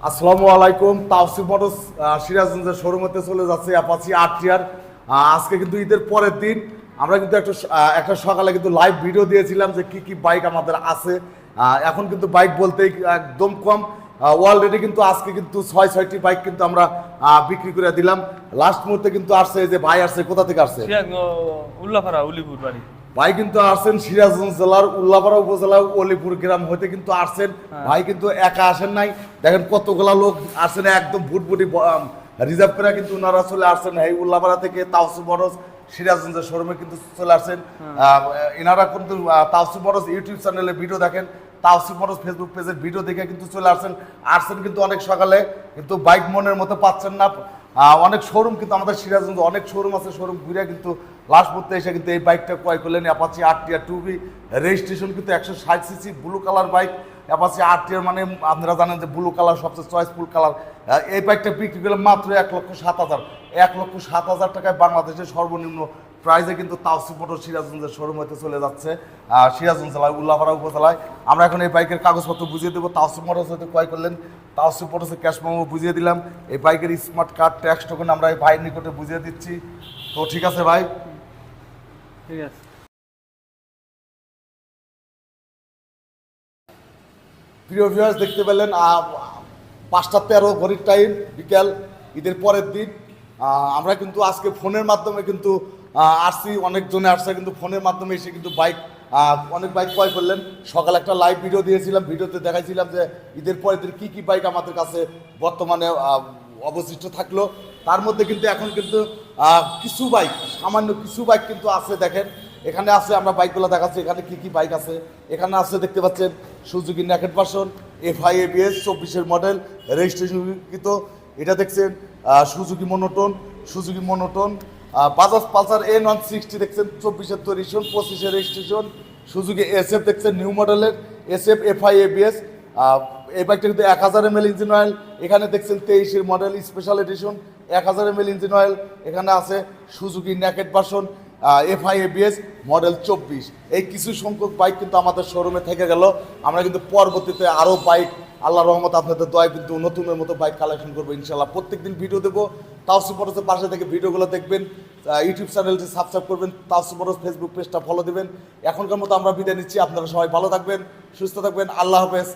আসসালামু আলাইকুম। তাওসিফ মোটরস সিরাজগঞ্জের শোরুমেতে চলে যাচ্ছে অ্যাপাচি আরটিআর। আজকে কিন্তু ঈদের পরের দিন আমরা কিন্তু একটা সকালে কিন্তু লাইভ ভিডিও দিয়েছিলাম যে কি কি বাইক আমাদের আছে। এখন কিন্তু বাইক বলতেই একদম কম, অলরেডি কিন্তু আজকে কিন্তু ছয়টি বাইক কিন্তু আমরা বিক্রি করে দিলাম। লাস্ট মুহূর্তে কিন্তু আসছে, এই যে ভাই আসছে, কোথা থেকে আসছে? উল্লাপাড়া উলিপুর বাড়ি। ভাই কিন্তু আসছেন সিরাজগঞ্জ জেলার উল্লাপাড়া উপজেলার অলিপুর গ্রাম হইতে কিন্তু আসছেন। ভাই কিন্তু একা আসেন নাই, দেখেন কতগুলা লোক আসছেন, একদম ভুটভুটি রিজার্ভ করে কিন্তু ওনারা চলে আসছেন এই উল্লাপাড়া থেকে। তাওসিফ মোটরস সিরাজগঞ্জের শোরুমে কিন্তু চলে আসছেন। এনারা কিন্তু তাওসিফ মোটরস ইউটিউব চ্যানেলে ভিডিও দেখেন, তাওসিফ মোটরস ফেসবুক পেজের ভিডিও দেখে কিন্তু চলে আসছেন কিন্তু অনেক সকালে, কিন্তু বাইক মনের মতো পাচ্ছেন না। অনেক শোরুম কিন্তু আমাদের সিরাজগঞ্জে অনেক শোরুম আছে, শোরুম ঘুরে কিন্তু লাস্ট মুহূর্তে এসে কিন্তু এই বাইকটা ক্রয় করলেন। অ্যাপাচি আরটিআর 2B রেজিস্ট্রেশন কিন্তু 160 CC blue colour bike. Apache RTR মানে আপনারা জানেন যে ব্লু কালার সবচেয়ে চয়েসফুল কালার। এই বাইকটা বিক্রি করলে মাত্র 1,07,000, 1,07,000 টাকায় বাংলাদেশের সর্বনিম্ন প্রাইজে কিন্তু তাওসিফ মোটরস সিরাজগঞ্জের শোরুম হতে চলে যাচ্ছে সিরাজগঞ্জ জেলায় উল্লাপাড়া উপজেলায়। আমরা এখন এই বাইকের কাগজপত্র বুঝিয়ে দেবো। তাওসিফ মোটরস হতে ক্রয় করলেন, তাওসিফ মোটরসের ক্যাশ মেমো বুঝিয়ে দিলাম। এই বাইকের স্মার্ট কার্ড ট্যাক্স টোকেন আমরা এই ভাইয়ের নিকটে বুঝিয়ে দিচ্ছি। তো ঠিক আছে ভাই, ঠিক আছে। প্রিয় ভিউয়ার্স, দেখতে পেলেন 5টা 13 ঘড়ির টাইম, বিকেল, ঈদের পরের দিন। আমরা কিন্তু আজকে ফোনের মাধ্যমে কিন্তু আসছি, অনেকজনে আসছে কিন্তু ফোনের মাধ্যমে এসে কিন্তু অনেক বাইক ক্রয় করলেন। সকালে একটা লাইভ ভিডিও দিয়েছিলাম, ভিডিওতে দেখাইছিলাম যে ঈদের পরের দিন কী কী বাইক আমাদের কাছে বর্তমানে অবশিষ্ট থাকলো। তার মধ্যে কিন্তু এখন কিন্তু কিছু বাইক, সামান্য কিছু বাইক কিন্তু আছে। দেখেন এখানে আছে, আমরা বাইকগুলো দেখাচ্ছি এখানে কি কি বাইক আছে। এখানে আছে, দেখতে পাচ্ছেন, Suzuki naked version FI ABS 24-এর মডেল, রেজিস্ট্রেশনকৃত। এটা দেখছেন Suzuki monotone. Bajaj Pulsar N160 দেখছেন 24-এর তৈরি, 25-এর রেজিস্ট্রেশন। সুজুকি SF দেখছেন নিউ মডেলের SF FI ABS। এই বাইকটা কিন্তু 1000 ml ইঞ্জিন অয়েল। এখানে দেখছেন 23-এর model special edition, 1000 ml engine oil. এখানে আছে Suzuki naked version FI ABS model 24। এই কিছু সংখ্যক বাইক কিন্তু আমাদের শোরুমে থেকে গেল। আমরা কিন্তু পরবর্তীতে আরও বাইক, আল্লাহর রহমত আপনাদের দয়া, কিন্তু নতুনের মতো বাইক কালেকশন করবো ইনশাল্লাহ। প্রত্যেকদিন ভিডিও দেবো। তাওসিফ মোটরসের পাশে থেকে ভিডিওগুলো দেখবেন, ইউটিউব চ্যানেলটি সাবস্ক্রাইব করবেন, তাওসিফ মোটরস ফেসবুক পেজটা ফলো দেবেন। এখনকার মতো আমরা বিদায় নিচ্ছি। আপনারা সবাই ভালো থাকবেন, সুস্থ থাকবেন। আল্লাহ হাফেজ।